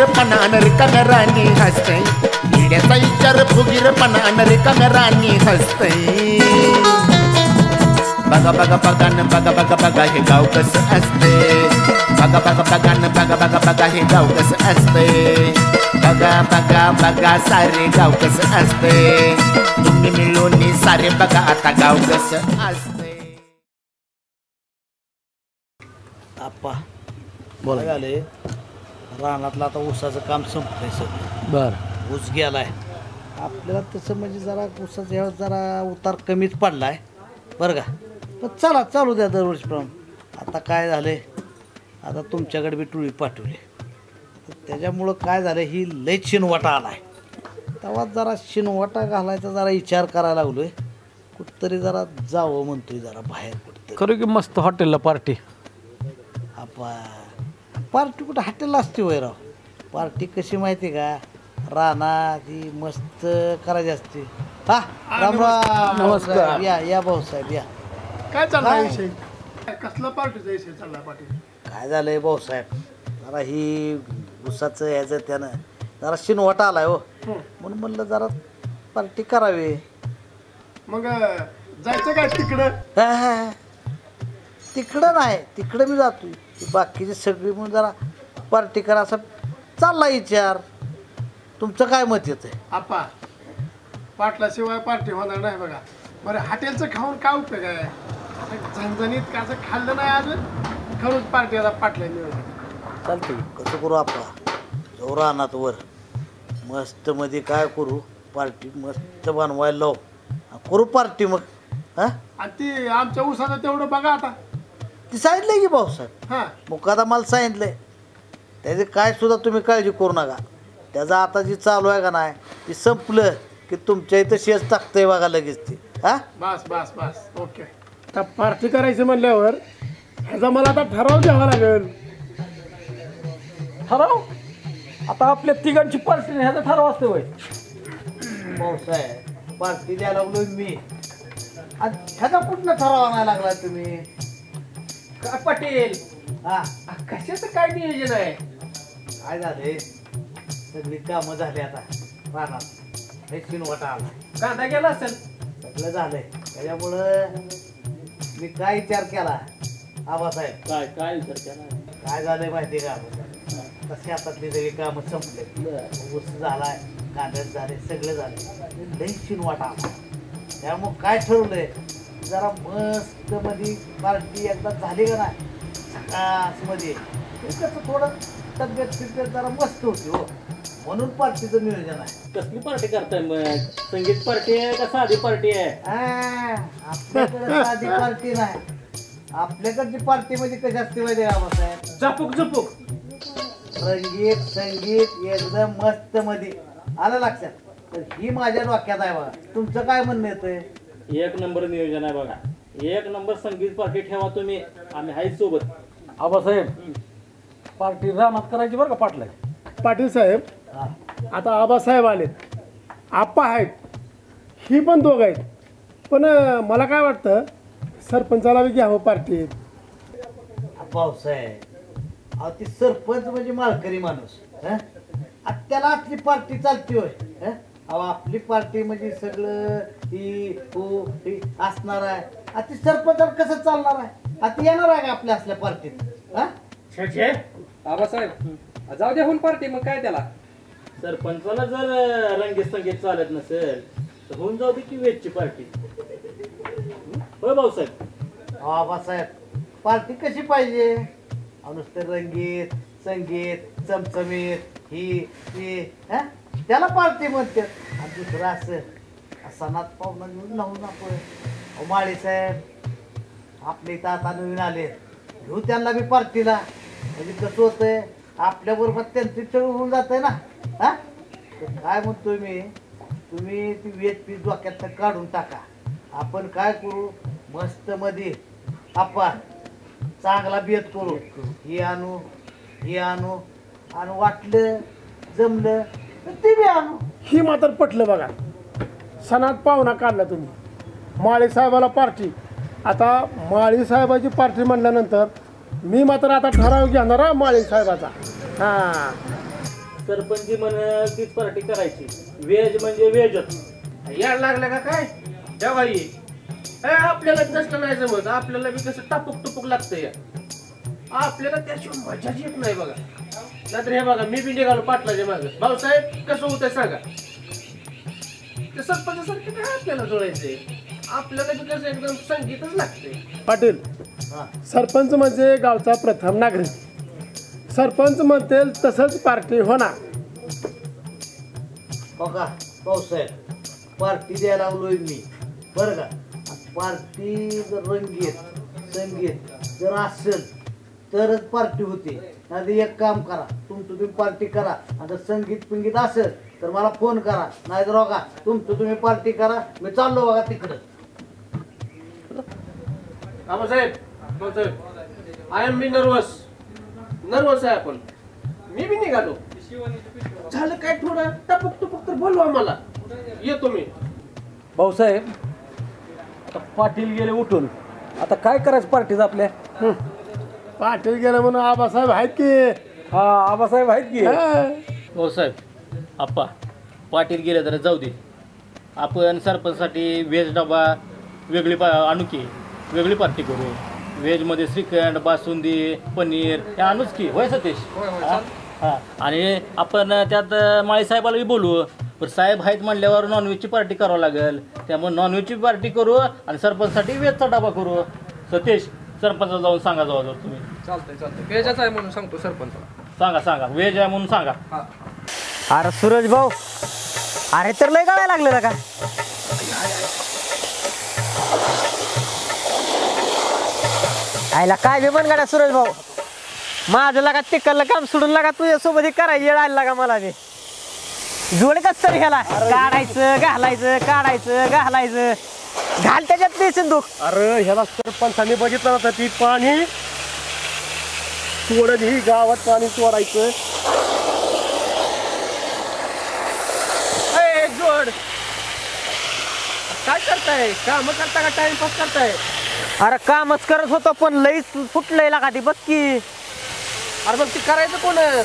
फुगीरपणा रिकाम्या राणी हसते येड्याचा विचार फुगीरपणा रिकाम्या राणी हसते बघा बघा बघा न बघा बघा बघा हे गाव कसं असते बघा बघा बघा न बघा बघा बघा हे गाव कसं असते बघा बघा बघा सारे गाव कसं असते तुम्ही मिळून सारे बघा आता गाव कसं असते आप्पा बोला झाले रानातलं आता ऊसाचं काम संपलंय सगळं बरं ऊस गेलाय आपल्याला तसं म्हणजे जरा ऊसाचा ह्या जरा उतार कमीच पडलाय बरं का पण चला चालू द्या दरवर्षीप्रमाणे आता काय झालंय आता तुमच्याकडे बी टोळी पाठवली त्याच्यामुळं काय झालं ही लय शिनवाटा आलाय तेव्हा जरा शिनवाटा घालायचा जरा विचार करायला लागलोय कुठंतरी जरा जावं म्हणतोय जरा बाहेर कुठंतरी करू की मस्त हॉटेलला पार्टी आपा पार्टी कुठं हॉटेलला असते वय राव पार्टी कशी माहिती का रानात ही मस्त करायची असते हा राम राम नमस्कार. या भाऊसाहेब या काय चाललाय विषय कसला पार्टीचा विषय चाललाय पाटील काय झालंय भाऊसाहेब जरा ही ऊसाचं ह्याचं त्यानं जरा शिनवाटा आलाय हो म्हणून म्हणलं जरा पार्टी करावी मग जायचं काय तिकडं हा, हा. तिकडं नाही तिकडं मी जातोय ती बाकीची सगळी म्हणून जरा पार्टी करा असं चालला विचार तुमचं काय मत येतं आपा पाटलाशिवाय पार्टी होणार नाही बघा बरं हॉटेलचं खाऊन काय उपयोग आहे असं झणझणीत का असं खाल्लं नाही अजून खरंच पार्टी आता पाटल्या नियोजन चालतंय कसं करू आपला जाऊ रानात वर मस्त मध्ये काय करू पार्टी मस्त बनवायला लावू करू पार्टी मग हां आणि ती आमच्या ऊसाचं तेवढं बघा आता ती सांगितलंय की भाऊसाहेब हां मग आता मला सांगितलंय त्याचे काय सुद्धा तुम्ही काळजी करू नका त्याचं आता जी चालू आहे का नाही ती संपलं की तुमच्या इथं शेज टाकतंय बघा लगेच ती हां बस बस बस ओके आता पार्टी करायची म्हणल्यावर ह्याचा मला आता ठराव द्यावा लागेल ठराव आता आपल्या तिघांची पार्टी ह्याचा ठराव असते वय भाऊसाहेब पार्टी द्यायला लागलो मी आणि ह्याचा कुठनं ठराव आणायला लागला तुम्ही काय पाटील हां कशाचं काय नियोजन आहे काय झाले सगळी कामं झाली आता रानात हे शिनवाटा आला कांदा गेला असेल सगळं झालंय त्याच्यामुळं मी काय विचार केला आबासाहेब काय काय विचार केला काय झालंय माहिती का तसे हातातली सगळी कामं संपले ऊस झालाय कांद्यात झाले सगळं झालं लई शिनवाटा आला त्यामुळं काय ठरवलंय जरा मस्त मध्ये पार्टी एकदा झाली का नाही सकाळ मध्ये कसं थोडं तब्येत जरा मस्त होती हो म्हणून पार्टीचं नियोजन आहे कसली पार्टी करताय मग संगीत पार्टी आहे का साधी पार्टी आहे आपल्याकडे साधी पार्टी नाही आपल्याकडची पार्टी म्हणजे कशी असते माहिती आहे का साहेब झपूक झपूक रंगीत संगीत एकदम मस्त मध्ये आलं लक्षात तर ही माझ्या डोक्यात आहे बघा तुमचं काय म्हणणं येतंय एक नंबर नियोजन आहे बघा एक नंबर संगीत पार्टी ठेवा तुम्ही आम्ही आहे सोबत आबासाहेब पार्टी रानात करायची बरं का पाटला पाटील साहेब हा आता आबासाहेब आलेत आप्पा आहेत ही पण दोघं आहेत पण मला काय वाटतं सरपंचाला बी घ्यावं पार्टीत भाऊसाहेब अहो ती सरपंच म्हणजे माळकरी माणूस हं? आता त्याला आपली पार्टी चालती होय हं? अहो आपली पार्टी म्हणजे सगळं ही हो ही असणार आहे आता ती सरपंचाला कसं चालणार आहे आता येणार आहे का आपल्या असल्या पार्टीत हा आबासाहेब जाऊ द्या होऊन पार्टी मग काय त्याला सरपंचाला जर रंगीत संगीत चालत नसेल तर होऊन जाऊ दे की वेजची पार्टी होय भाऊसाहेब बाबासाहेब पार्टी कशी पाहिजे अहो नुसतं रंगीत संगीत चमचमीत ही ती हं? त्याला पार्टी म्हणतात आणि दुसरं असं सणात पाहुणा घेऊन लावून आपण अहो माळी साहेब आपले इथं आता नवीन आले घेऊ त्यांना बी पार्टीला म्हणजे कसं होतंय आपल्याबरोबर त्यांची चढ होऊन जातंय ना हा तर काय म्हणतोय मी तुम्ही ती वेज पीस डोक्यात काढून टाका आपण काय करू मस्त मध्ये आपण चांगला बेत करू हे आणू हे आणू आणि वाटलं जमलं तर ते बी आणू ही मात्र पटलं बघा सणात पाहुणा काढला तुम्ही माळी साहेबाला पार्टी आता माळी साहेबाची पार्टी म्हणल्यानंतर मी मात्र आता ठराव घेणार हा माळी साहेबाचा हां सरपंच म्हण तीच पार्टी करायची. व्हेज म्हणजे व्हेजच. याड लागलं का काय बाई आपल्याला तसं नाही जमत. आपल्याला बी कसं टापूक टुपूक लागतंय. आपल्याला त्याशिवाय मजाच येत नाही बघा. नाहीतर हे बघा मी बी निघालो पाटलाच्या मागे. भाऊसाहेब कसं होतंय सांगा. ते सरपंचासारखे काय आपल्याला जोडायचंय. आपल्याला बी कसं एकदम संगीतच लागतंय. पाटील सरपंच म्हणजे गावचा प्रथम नागरिक. सरपंच म्हणतील तसंच पार्टी होणार. बघा भाऊसाहेब पार्टी द्यायला लागलोय मी बरं का. पार्टी जर रंगीत संगीत जर असेल तरच पार्टी होते. नाही एक काम करा तुमचं तुम्ही पार्टी करा. आता संगीत पिंगीत असेल तर मला फोन करा. नाही तर बघा तुमचं तुम्ही पार्टी करा. मी चाललो बघा तिकडं. Bhausaheb I am be nervous आहे आपण. मी बी निघालो. झालं काय थोडं टपक टपक तर बोलवा मला. येतो मी. भाऊसाहेब आता पाटील गेले उठून, आता काय करायचं पार्टीचं आपल्या? पाटील गेलं म्हणून आबासाहेब आहेत की. हा आबासाहेब आहेत की. हो साहेब आप्पा पाटील गेले तर जाऊ दे. आपण सरपंचसाठी व्हेज डबा वेगळी आणू की वेगळी पार्टी करू. व्हेजमध्ये श्रीखंड बासुंदी पनीर हे आणूच की. होय सतीश? हां आणि आपण त्यात माळी साहेबाला बी बोलू. पण साहेब आहेत म्हणल्यावर नॉनव्हेजची पार्टी करावं लागेल. त्यामुळे नॉनव्हेजची पार्टी करू आणि सरपंचसाठी व्हेजचा डबा करू. सतीश सरपंचाला जाऊन सांगा जवळ तुम्ही. चालतंय व्हेजच आहे म्हणून सांगतो सरपंचाला. सांगा व्हेज आहे म्हणून सांगा. अरे सूरज भाऊ अरे तर लय गाळायला लागलेला का. आयला काय बी बन गाड्या सूरज भाऊ. माझं लागा तिकडलं काम सोडून लागा तुझ्यासोबत करायला येळ आला का मला बी. जोड कस तरी ह्याला काढायचं घालायचं काढायचं घालायचं. घाल त्याच्यात ते सिंधू. अरे ह्याला सरपंचाने बघितलं होतं ती पाणी सोडत ही गावात पाणी सोडायचं. जोड काय करताय. काम करता का टाइमपास करताय. अरे कामच करत होतो पण लई फुटलंय लागा ती बघ की. अरे मग ते करायचं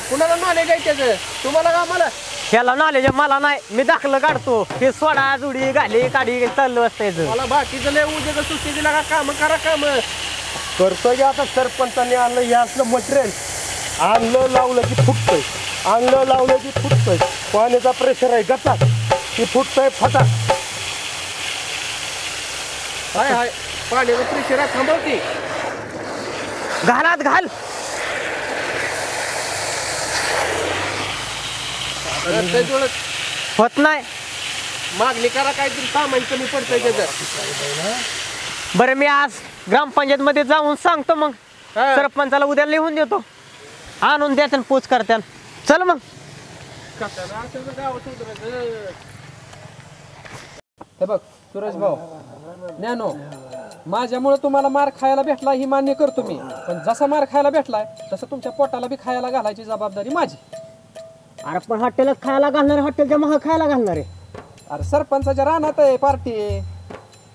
कुणाला नॉलेज आहे त्याचं. तुम्हाला का मला. ह्याला नॉलेज मला नाही. मी दाखलं काढतो. ते सोडा जुडी घाली काढी चाललं असतं. मला बाकीचं लय उद्या सुट्टी दिला का काम करा काम. करतोय की आता सरपंचाने आणलं हे असलं मटेरियल. आणलं लावलं की फुटतंय. आणलं लावलं की फुटतंय. पाण्याचा प्रेशर आहे गटा की फुटतंय फटा. हाय पाण्याचं प्रेशर थांबवते. घालात घाल. होत नाही. मागणी करा काहीतरी सामान कमी पडतंय त्याचं. बरं मी आज ग्रामपंचायत मध्ये जाऊन सांगतो. मग सरपंचाला उद्या लिहून देतो. आणून द्या पोच करत्या. चल मग. हे बघ सुरेश भाऊ ज्ञानो, माझ्यामुळे तुम्हाला मार खायला भेटला ही मान्य करतो मी. पण जसा मार खायला भेटलाय तसं तुमच्या पोटाला बी खायला घालायची जबाबदारी माझी. अरे पण हॉटेलात खायला घालणार हॉटेलच्या महा खायला घालणार आहे. अरे सरपंचाच्या रानात आहे पार्टी.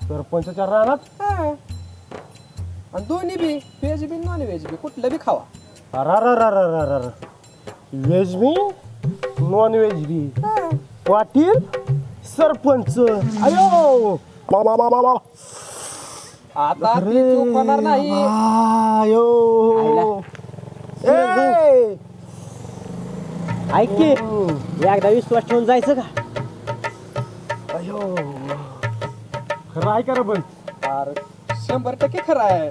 सरपंचाच्या रानात आणि दोन्ही बी व्हेज बी नॉन व्हेज बी कुठलं बी खावा. व्हेज बी नॉन व्हेज बी. पाटील सरपंच अयो आता ती चूक होणार नाही. अयो ऐक की एकदा विश्वास ठेवून जायचं का. अयो खरं आहे का रे पण. अरे 100% खरं आहे.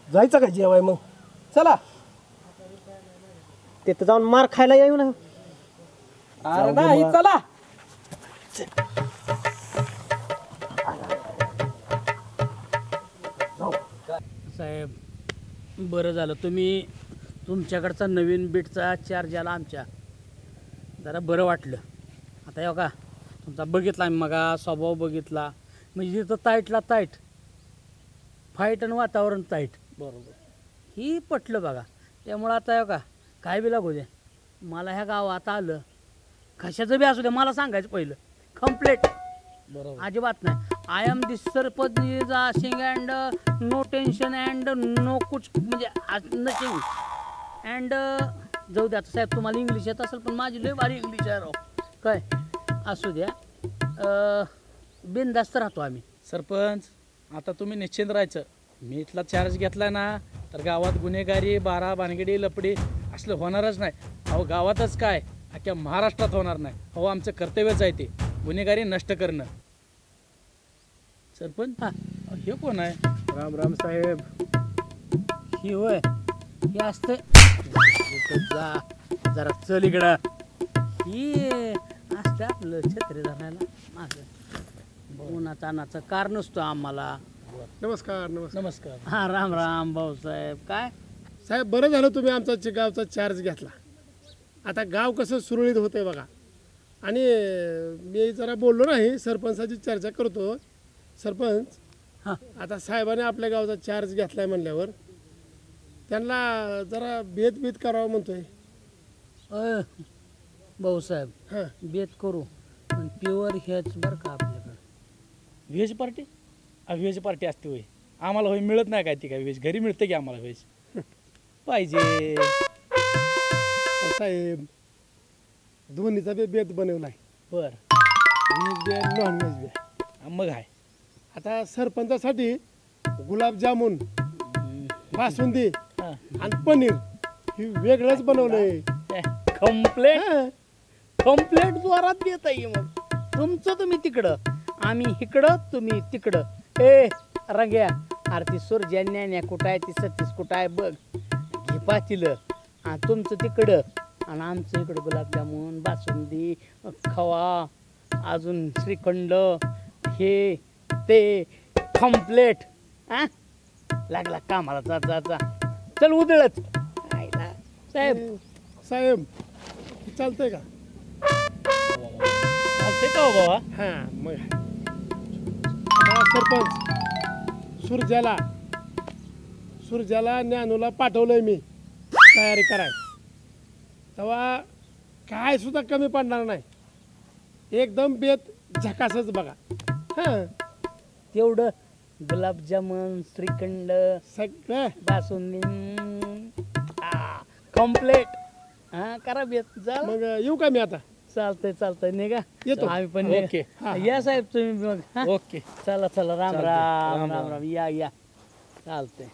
जायचं का जेवाय मग. चला. तिथं जाऊन मार खायला येऊ ना. अरे नाही चला. साहेब बरं झालं तुम्ही तुमच्याकडचा नवीन बीटचा चार्ज आला आमच्या. जरा बरं वाटलं. आता हे का तुमचा बघितला आम्ही मगा स्वभाव बघितला. म्हणजे तिथं ताईटला ताईट फाईट आणि वातावरण ताईट बरोबर ही पटलं बघा. त्यामुळं आता हे का काय बी लागू दे मला ह्या गावात आलं कशाचं बी असू दे मला सांगायचं पहिलं कम्प्लेट बरोबर अजिबात नाही. I am this sarpanch is acing and no tension and no कुछ म्हणजे नथिंग अँड जाऊ द्या आता साहेब तुम्हाला इंग्लिश येत असेल पण माझी लय भारी इंग्लिश आहे राव काय असू द्या बिनधास्त राहतो आम्ही. सरपंच आता तुम्ही निश्चिंत राहायचं. मी इथला चार्ज घेतला ना तर गावात गुन्हेगारी बारा भानगडी लपडी असलं होणारच नाही. अहो गावातच काय अख्ख्या महाराष्ट्रात होणार नाही. अहो आमचं कर्तव्यच आहे ते गुन्हेगारी नष्ट करणं. सरपंच हे कोण आहे? राम राम साहेब. ही होय हे असतं जा जरा चल इकडं ही असतं आपलं छत्री धरायला मागं उन्हाचा अन्नाचं कार नसतो आम्हाला. नमस्कार नमस्कार. नमस्कार. हा राम राम भाऊसाहेब. काय साहेब बरं झालं तुम्ही आमचा गावचा चार्ज घेतला. आता गाव कसं सुरळीत होतंय बघा. आणि मी जरा बोललो नाही सरपंचाची चर्चा करतो. सरपंच हां आता साहेबाने आपल्या गावचा चार्ज घेतलाय म्हणल्यावर त्यांना जरा भेद करावा म्हणतोय. भाऊसाहेब हां बेत करू पण प्युअर हेच बरं का आपल्याकडं. Veg party? व्हेज पार्टी असते होय. आम्हाला होय मिळत नाही काय ती काय व्हेज घरी मिळतं की आम्हाला व्हेज पाहिजे. साहेब दोन्हीचा बी बेत बनवलाय. बर व्हेज बी आणि नॉन व्हेज बी. मग आहे आता सरपंचासाठी गुलाबजामुन बासुंदी हां आणि पनीर हे वेगळंच बनवलंय. कम्प्लेट कम्प्लेट जोरात देता येईल. मग तुमचं तुम्ही तिकडं आम्ही इकडं तुम्ही तिकडं. ए रंग्या आरती सुरज्या न्यान्या कुठं आहे ती सतीश कुठं आहे बघ घे पातीलं. आणि तुमचं तिकडं आणि आमचं इकडं गुलाबजामुन बासुंदी खवा अजून श्रीखंड हे ते कम्प्लेट. हां लागला कामाला जा जा जा चल उधळत आईला साहेब. साहेब चालतंय का? चालते का हो बाबा? हां मग आता सरपंच सुरज्याला ज्ञानूला पाठवलंय मी तयारी कराय. तेव्हा काय सुद्धा कमी पडणार नाही. एकदम बेत झकासच बघा. हां तेवढं गुलाबजामुन श्रीखंड सगळं बासुंदी कम्प्लेट. हा करा बेत जा. मग येऊ का मी आता? चालतंय चालतंय निघा येतो. आम्ही पण ओके. या साहेब तुम्ही मग हा? ओके. चला चला राम चालतंय. राम राम राम राम या या चालतंय.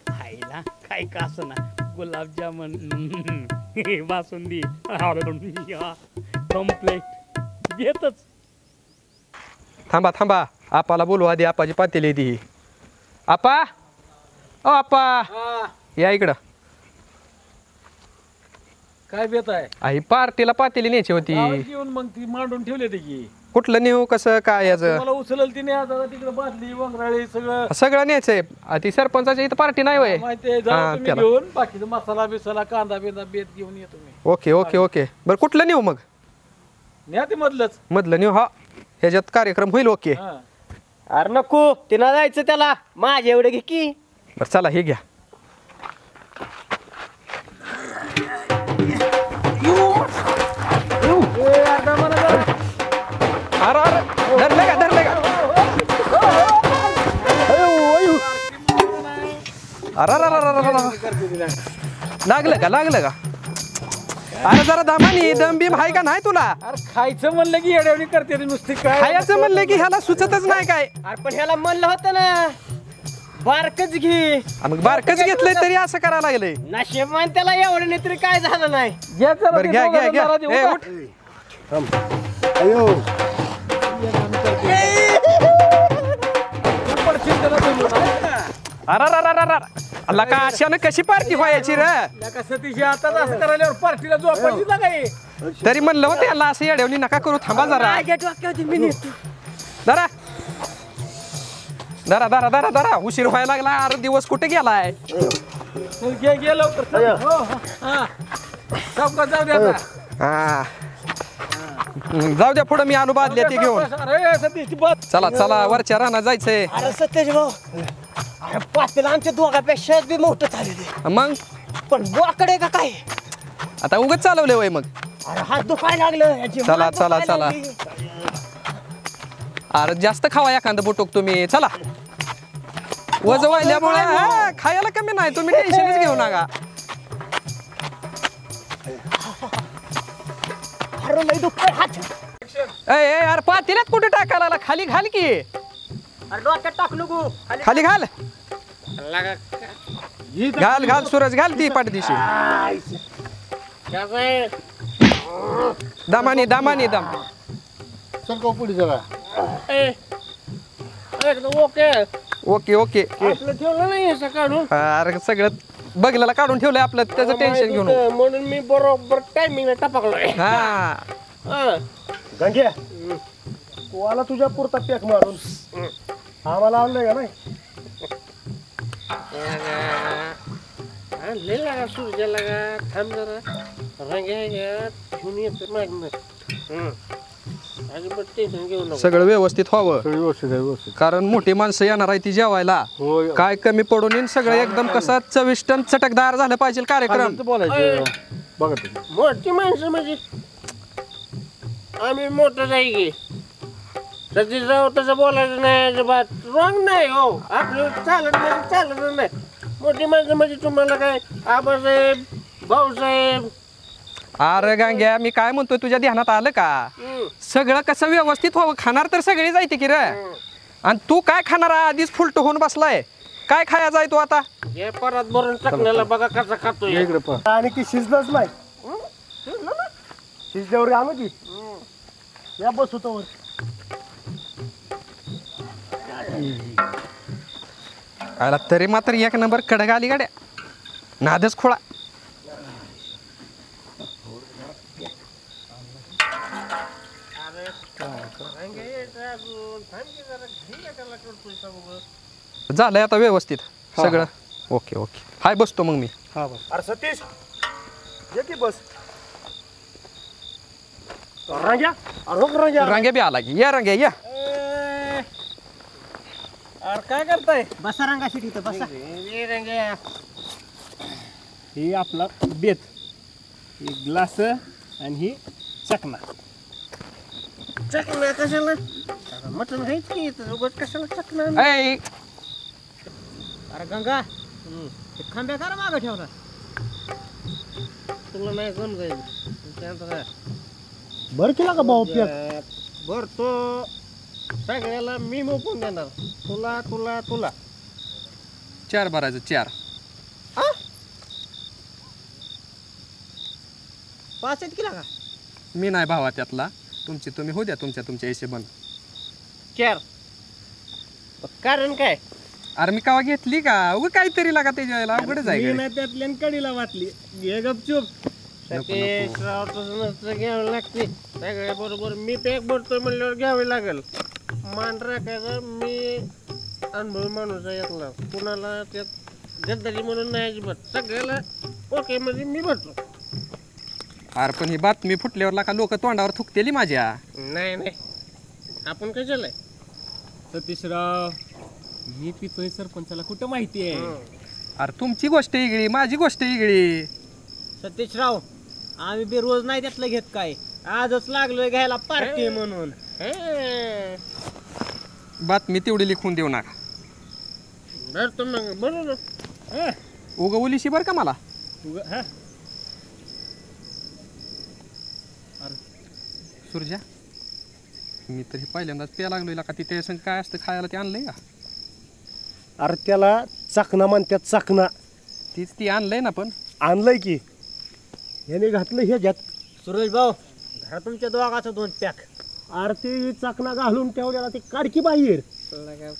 खायला काय का असं ना गुलाबजामुन बासुंदी कम्प्लेट घेतच. थांबा थांबा आपाला बोलू आधी. आपाची पातेली ती. आपा ओ आपा या इकडं. काय बेत आहे? आई पार्टीला पातेली न्यायची होती. घेऊन मग ती मांडून ठेवले ते की कुठलं नेऊ कसं काय याचं मला उचलल तिने आता तिकडे बादली वंगराळी सगळं सगळं न्यायचंय. ती सरपंचाच्या इथं पार्टी नाही होय. माहिती आहे. हां, तुम्ही त्याला. घेऊन बाकीचा मसाला बिसाला कांदा बिंदा बेत घेऊन येतो मी. ओके ओके ओके बरं कुठलं नेऊ मग? न्या ते मधलंच. मधलं नेऊ. हा ह्याच्यात कार्यक्रम होईल. ओके हां अरे नको तिला जायचं त्याला माझ्या एवढे घे की. बरं चला हे घ्या. अरे अरे धरले का धरले का? अरे अरे अरे लागलं का लागलं का? अरे जरा दमानी दम बिम आहे का नाही तुला? अरे खायचं म्हणलं की येड्यावणी करते रे नुसती काय. खायचं म्हणलं की ह्याला सुचतच नाही काय. अरे पण ह्याला म्हणलं होतं ना बारकच घे. मग बारकच घेतलंय तरी असं करायला लागलंय. नशेबान त्याला एवढं नाही तरी काय झालं नाही. घ्या जरा बरं ते घ्या दोघं घ्या घ्या. जरा देऊ ए का? उठ. पडशील त्याला बोलू नका. अरे अरे अरे अरे अल्ला का अशानं कशी पार्टी व्हायची रे? नका सतीश आताच असं करायल्यावर पार्टीला झोपायची ना काही. तरी म्हणलं होतं याला असं येड्यावणी नका करू. थांबा जरा माझ्या डोक्यावरती मी नेतो. जरा जरा जरा जरा जरा उशीर व्हायला लागला. अरे दिवस कुठे गेलाय? चल, घे लवकर चल. हो हो हां चौकात जाऊ दे आता. हा जाऊ द्या पुढे मी आलो बादल्या ते घेऊन. अरे सतीश ती बात. चला चला वरच्या रानात जायचंय. अरे सतेज भाऊ अरे पातेला आमच्या दोघापेक्षा बी मोठं झालेलं. मग पण बोकडे का काय? आता उगच चालवले वय मग. अरे हात दुखायला लागलं. याची चला, मान चला, दुखायला चला. लागली. अरे जास्त खावा एखादं बुटुक तुम्ही. चला वज वाहिल्यामुळे खायला कमी नाही. तुम्ही टेन्शनच घेऊ नका. अरे लई दुखतोय हात. ए यार पातेल्यात कुठे टाकायला खाली घाल की. अरे डोक्यात टाकू नको. खाली घाल घाल घाल सूरज घाल ती पाठदिशी. दामानी दामानी दाम. सरका पुढे जरा. Okay okay okay. आपलं ठेवलं नाही असं काढून. अरे सगळं बघलेला काढून ठेवलंय आपलं त्याचं टेन्शन घेऊन. म्हणून मी बरोबर टायमिंगला टपकलोय. हा गंग्या तू आला तुझ्या पुरता पॅक मारून आम्हाला आणलंय का नाही. लय लागा सूर्या लागा थांब जरा रंग्या घेऊन येतो मागणं. अजिबात टेन्शन घेऊ नको. सगळं व्यवस्थित व्हावं व्यवस्थित आहे व्यवस्थित. कारण मोठी माणसं येणार आहे ती जेवायला. होय. काय कमी पडून येईन सगळं एकदम कसं चविष्ट आणि चटकदार झालं पाहिजे कार्यक्रम. बोलायचं बघा तुम्ही. मोठी माणसं म्हणजे आम्ही मोठं जाई गे तशी जाऊ तसं बोलायचं नाही अजिबात. रॉंग नाही हो आपलं चालत नाही चालत नाही. मोठी माणसं म्हणजे तुम्हाला काय आबासाहेब भाऊसाहेब. अरे गांग्या मी काय म्हणतोय तुझ्या ध्यानात आलं का सगळं कसं व्यवस्थित व्हावं. खाणार तर सगळी जायते की रे आणि तू काय खाणार आधीच फुलट होऊन बसलाय. काय खायचा आहे तू आता. हे परत भरून टाकण्याला बघा कसा खातोय. आणि ती शिजलंच नाही. शिजल्यावर आणू की या बस होतो. आला तरी मात्र एक नंबर कडक आली गाड्या नादच खोळा. झालंय आता व्यवस्थित सगळं. ओके ओके हाय बसतो मग मी. हा बस. अरे सतीश ये की बस. रंग्या अरे हो रंग्या. रंग्या बी आला की या रंग्या या. अरे काय करताय. बसा रंगाशी तिथं बसा. ही आपला बेत ही ग्लास आणि ही चकना. चकना कशाला मटण आहेच की उगाच कशाला चकना. ऐ अरे गंगा खांब्या करा मागं ठेवला. तुला नाही समजायचं. बरं केला का भाऊ पॅक. बर तो सगळ्याला मी मोकून देणार. तुला तुला तुला 4 भरायचं 4. 5 केला का. मी नाही भावा त्यातला. तुमची तुम्ही हो द्या तुमच्या हिशेबान. 4 कारण काय. अरे मी कावा घेतली का उगा काहीतरी लागा त्याच्या अवघडच आहे गड्या. त्यातल्या कडीला वाचली घे गपचूप. घ्यावं लागते सगळ्या बरोबर. मी पॅक भरतोय म्हणल्यावर घ्यावे लागेल. मान राखायचा. मी अनुभवी माणूस आहे यातला. कुणाला त्यात गद्दारी म्हणून नाही अजिबात. सगळ्याला ओके म्हणजे मी भरतो. अरे पण ही बातमी फुटल्यावर लाका लोक तोंडावर थुकतेली माझ्या. नाही नाही आपण कशाला. सतीशराव मी पितोय सरपंचाला कुठं माहिती आहे. अरे तुमची गोष्ट वेगळी माझी गोष्ट वेगळी. सतीशराव आम्ही बी रोज नाही त्यातलं घेत काय. आजच लागलोय घ्यायला पार्टी म्हणून. बातमी तेवढी लिखून देऊ नका. भरतो मग बरोबर. उगा ओलीशी बरं का मला. सुरजा मी तरी पहिल्यांदाच प्या लागलोय का. तिथे संग काय असतं खायला ते आणलंय का. अरे त्याला चकना म्हणतात चकना. तीच ती आणलंय ना पण. आणलंय की याने घातलं ह्याच्यात. सुरेश भाऊ घरा तुमच्या दोघाचं 2 पॅक. अरे ते चकना घालून ठेवलेला ते काढकी बाहेर.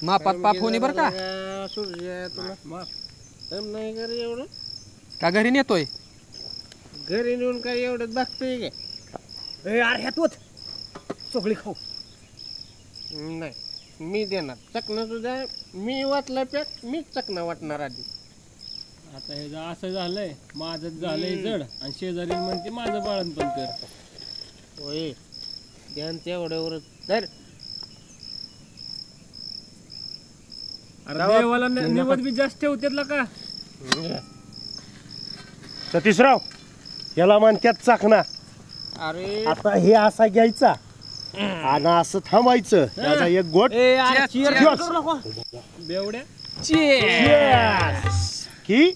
मापात पाप होणी बरं का. सूर्य तुला नाही घरी एवढं का घरी नेतोय. घरी नेऊन काय एवढं बघतोय काय. अरे ह्यात होत सगळी खाऊ. नाही मी देणार. चकना सुद्धा मी वाटला पॅक मीच चकना वाटणार आधी. आता हे असं झालंय माझं झालंय जड आणि शेजारी म्हणते माझं बाळण पण कर. होय ध्यान तेवढ्यावरच तर. अरे देवाला निवड बी जास्त ठेवतात का. सतीशराव याला म्हणतात चकना. अरे आता हे असा घ्यायचा आणि असं थांबायचं. त्याचा एक गोट बेवड्या की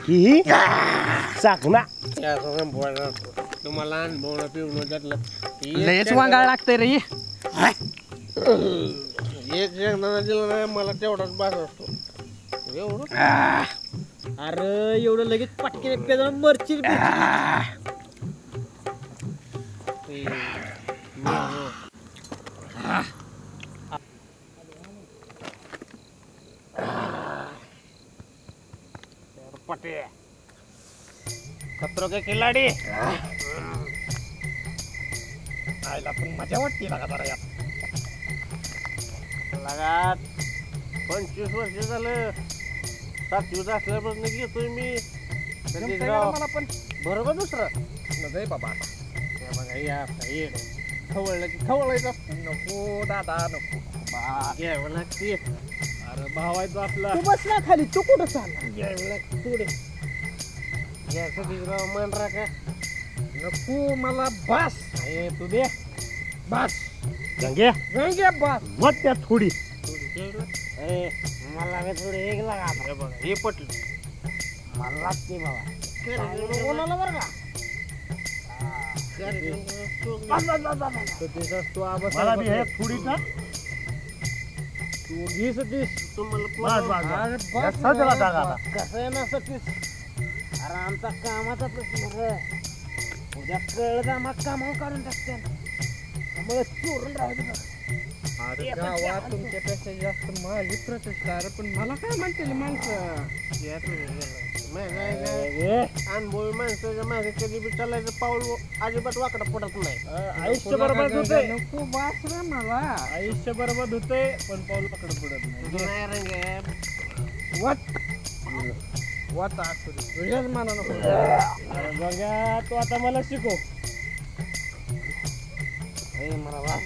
ही चाकणा तुम्हाला अनुभव पिऊन त्यातलं लयच वांगाळ लागतंय रे एक शेंगदाणा दिला नाही मला तेवढाच बास असतो एवढं. अरे एवढं लगेच पटके पेदून मरची पटे खतरो के खिलाडी आयला पण मजा वाटते लागा जरा यात. लगात 25 वर्ष झालं 7वीत असल्यापासून घेतोय मी मला पण बरोबर दुसरं नाही बाबा हे बघा या येड खवळलं की खवळायचं नको दादा नको घ्यावं लागते अरे भावायचं आपला तू बस ना खाली तू कुठं चालला घ्यावं लागते पुढे यासाठी राव मान राखा नको मला बास हे तू दे बास गंगे गंगे बास मत त्यात थोडी मला थोडे एक लागा हे बघा हे पटलं मला लागते बाबा कोणाला बरं का मला बी हे थोडी का तू घे सतीश सजला जागा कसं आहे ना सतीश अरे आमचा कामाचा प्रश्न रे उद्या कळलं तर आम्हाला कामावर काढून टाकते त्यामुळे चोरून राहते बघा. अरे गावात तुमच्यापेक्षा जास्त माझी प्रतिष्ठा अरे पण मला काय म्हणतील माणसं अनुभवी माणसाच्या मागे कधी बी चालायचं पाऊल अजिबात वाकडं पडत नाही आयुष्य बरोबर होते नको बास रे मला आयुष्य बरोबर होते पण पाऊल पकड पडत नाही नाही रंग वाट असू दे तुझ्याच माना नको बघा तू आता मला शिकव. मला वास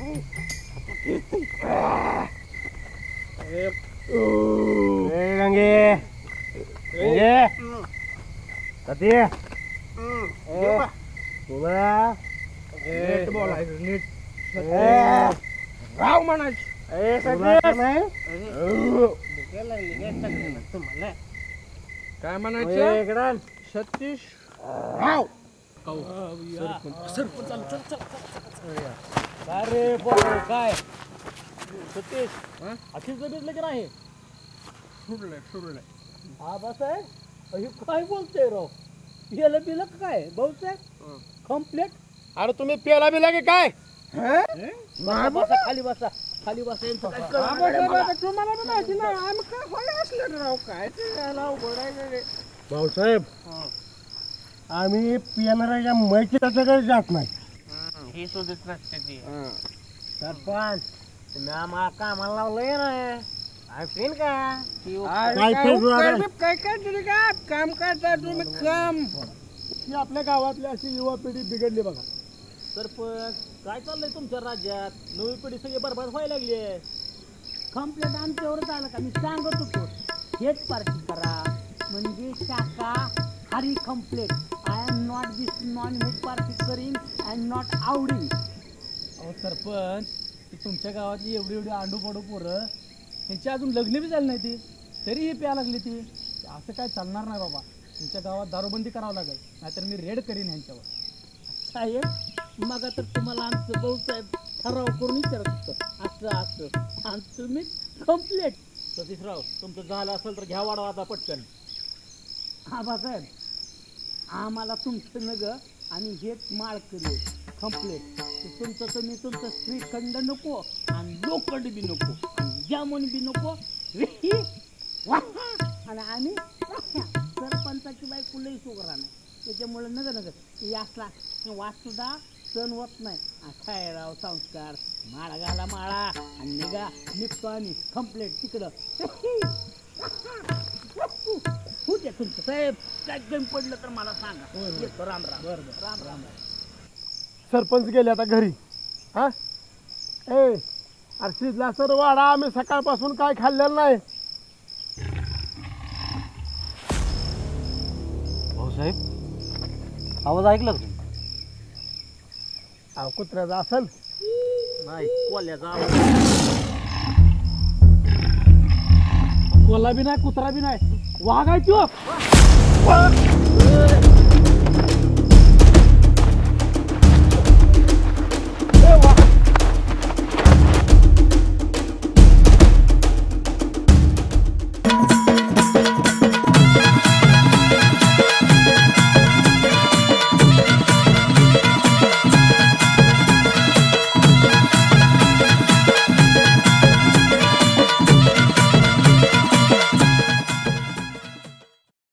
गंगे गंगे कधी तुला नीट बोलायचं नीट राव म्हणायचं तुम्हाला काय म्हणायचं इकडं सतीश राव सरपंच चल चल चल अरे पोरं, काय सतीश अखिल जमीन की नाही सोडलंय हा बस आहे काय बोलतोय राव पिलं पिलं काय भाऊसाहेब कम्प्लेट अरे तुम्ही पेला बिला की काय बसा खाली बसा खाली बसा यांचं काय कळलं नाही मला. तुम्हाला पण माहिती ना आम्ही काय होय असलं राव काय ते याला अवघड आहे रे. भाऊसाहेब आम्ही पिणाऱ्याच्या मैत्रीच्याकडे जात नाही. ही शोधत नसते ती सरपंच तुम्ही आम्हाला कामाला लावलंय ना ऐकतील का काय काय फेजू उपकार आहे? बिप काय काय तरी काय काम करता तुम्ही काम ही आपल्या गावातली अशी युवा पिढी बिघडली बघा. सरपंच काय चाललंय तुमच्या राज्यात नवी पिढी सगळी बरबाद व्हायला लागली आहे कंप्लेंट आमच्यावरच आलं का मी सांगत होतो हेच पार्टी करा म्हणजे शाकाहारी complaint I am not this non veg party करीन अँड नॉट आवडी अहो सरपंच ती तुमच्या गावातली एवढी एवढी आंडू पडू पोरं त्यांची अजून लग्न बी झाली नाही ती तरी ही प्या लागली ती असं काय चालणार नाही बाबा. तुमच्या गावात दारूबंदी करावं लागेल नाहीतर मी रेड करीन ह्यांच्यावर. साहेब मग तर तुम्हाला आमचं भाऊसाहेब ठराव करून विचारत होतं असं असं आणि तुम्ही कंप्लेंट सतीशराव तुमचं झालं असेल तर घ्या वाढवा आता पटकन. हा बासाहेब आम्हाला तुमचं नग आणि हेच माळकरी कंप्लेंट तुमचं तुम्ही तुमचं श्रीखंड नको आणि लोखंड बी नको आणि जामुन बी नको आणि आम्ही सरपंचाची बायको लई सुगरा नाही त्याच्यामुळे नग हे असला वास सुद्धा सण होत नाही काय राव संस्कार माळा घाला माळा आणि निघा निघतो आणि कंप्लेंट तिकडं होते तुमचं साहेब काय कमी पडलं तर मला सांगा येतो राम राम बरं राम राम सरपंच गेले आता घरी. हा ए अरे शिजला सर वाडा आम्ही सकाळपासून काय खाल्लेलं नाही. भाऊसाहेब आवाज ऐकला का तुम्ही? अहो कुत्र्याचा असेल नाही कोल्याचा कोल्हा बी नाही कुत्रा बी नाही वाघ आहे तो पळ